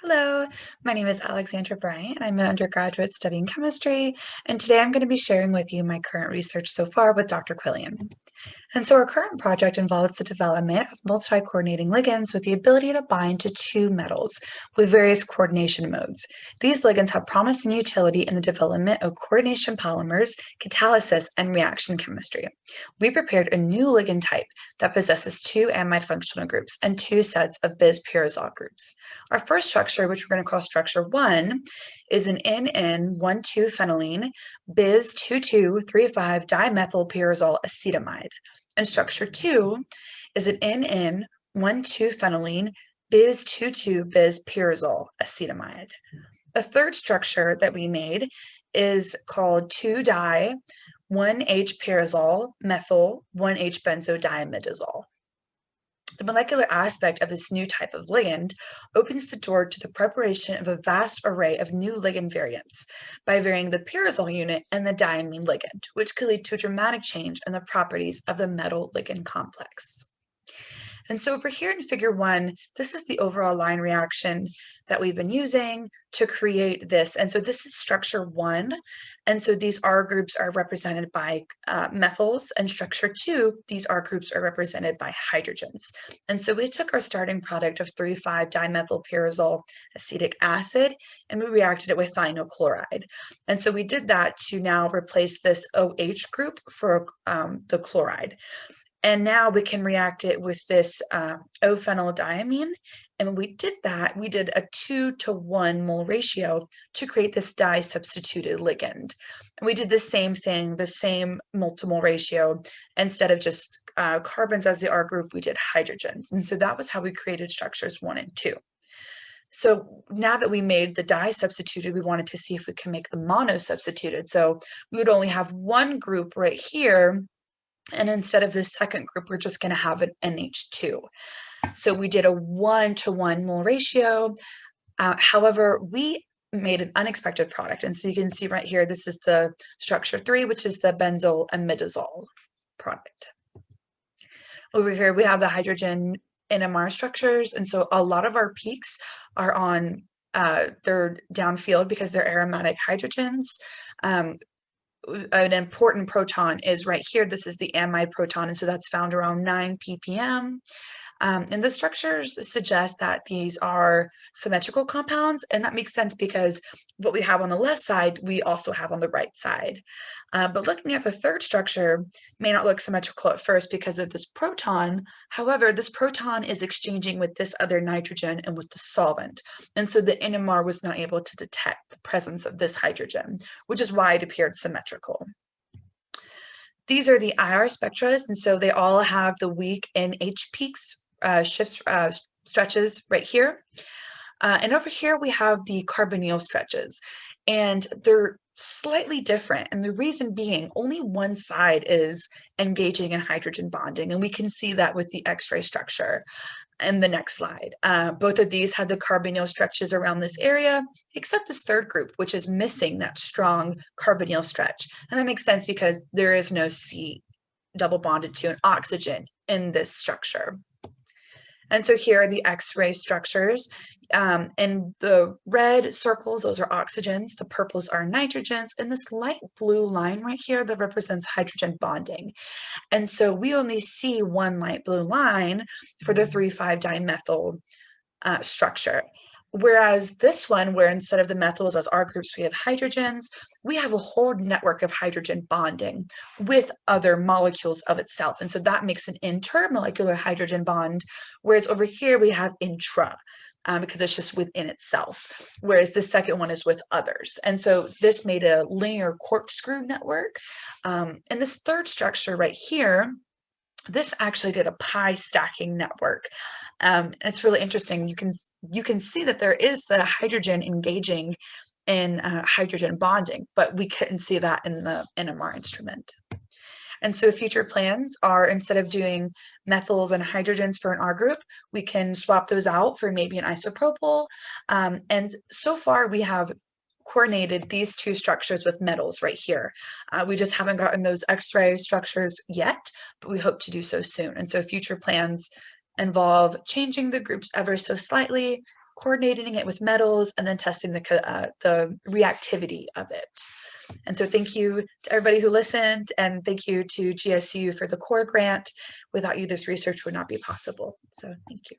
Hello, my name is Alexandra Bryant. I'm an undergraduate studying chemistry, and today I'm going to be sharing with you my current research so far with Dr. Quillian. And so our current project involves the development of multi-coordinating ligands with the ability to bind to two metals with various coordination modes. These ligands have promising utility in the development of coordination polymers, catalysis, and reaction chemistry. We prepared a new ligand type that possesses two amide functional groups and two sets of bis-pyrazole groups. Our first structure, which we're going to call structure 1, is an NN12-phenylene bis-2235 dimethylpyrazole acetamide. And structure 2 is an NN12-phenylene bis-22-bis-pyrazole acetamide. A third structure that we made is called 2-di-1H-pyrazole methyl 1H-benzodiimidazole. The molecular aspect of this new type of ligand opens the door to the preparation of a vast array of new ligand variants by varying the pyrazole unit and the diamine ligand, which could lead to a dramatic change in the properties of the metal ligand complex. And so over here in figure 1, this is the overall line reaction that we've been using to create this. And so this is structure 1. And so these R groups are represented by methyls, and structure 2, these R groups are represented by hydrogens. And so we took our starting product of 3,5-dimethylpyrazole acetic acid, and we reacted it with thionyl chloride. And so we did that to now replace this OH group for the chloride. And now we can react it with this O-phenyl-diamine. And when we did that, we did a 2-to-1 mole ratio to create this di-substituted ligand. And we did the same thing, the same multimole ratio. Instead of just carbons as the R group, we did hydrogens. And so that was how we created structures 1 and 2. So now that we made the di-substituted, we wanted to see if we can make the mono-substituted. So we would only have one group right here, and instead of this second group, we're just going to have an NH2. So we did a 1-to-1 mole ratio. However, we made an unexpected product. And so you can see right here, this is the structure 3, which is the benzyl imidazole product. Over here, we have the hydrogen NMR structures. And so a lot of our peaks are on, they're downfield because they're aromatic hydrogens. An important proton is right here. This is the amide proton, and so that's found around 9 ppm. And the structures suggest that these are symmetrical compounds, and that makes sense because what we have on the left side, we also have on the right side. But looking at the third structure may not look symmetrical at first because of this proton. However, this proton is exchanging with this other nitrogen and with the solvent. And so the NMR was not able to detect the presence of this hydrogen, which is why it appeared symmetrical. These are the IR spectra, and so they all have the weak NH peaks, stretches right here. And over here we have the carbonyl stretches, and they're slightly different. And the reason being, only one side is engaging in hydrogen bonding, and we can see that with the X-ray structure in the next slide. Both of these have the carbonyl stretches around this area, except this third group, which is missing that strong carbonyl stretch. And that makes sense because there is no C double bonded to an oxygen in this structure. And so here are the X-ray structures. And the red circles, those are oxygens. The purples are nitrogens. And this light blue line right here that represents hydrogen bonding. And so we only see one light blue line for the 3,5-dimethyl structure. Whereas this one, where instead of the methyls as R groups, we have hydrogens, we have a whole network of hydrogen bonding with other molecules of itself. And so that makes an intermolecular hydrogen bond, whereas over here we have intra, because it's just within itself, whereas the second one is with others. And so this made a linear corkscrew network. And this third structure right here, this actually did a pi stacking network. It's really interesting. You can see that there is the hydrogen engaging in hydrogen bonding, but we couldn't see that in the NMR instrument. And so future plans are, instead of doing methyls and hydrogens for an R group, we can swap those out for maybe an isopropyl. And so far we have coordinated these two structures with metals right here. We just haven't gotten those X-ray structures yet, but we hope to do so soon. And so future plans involve changing the groups ever so slightly, coordinating it with metals, and then testing the reactivity of it. And so thank you to everybody who listened, and thank you to GSU for the COUR grant. Without you, this research would not be possible. So thank you.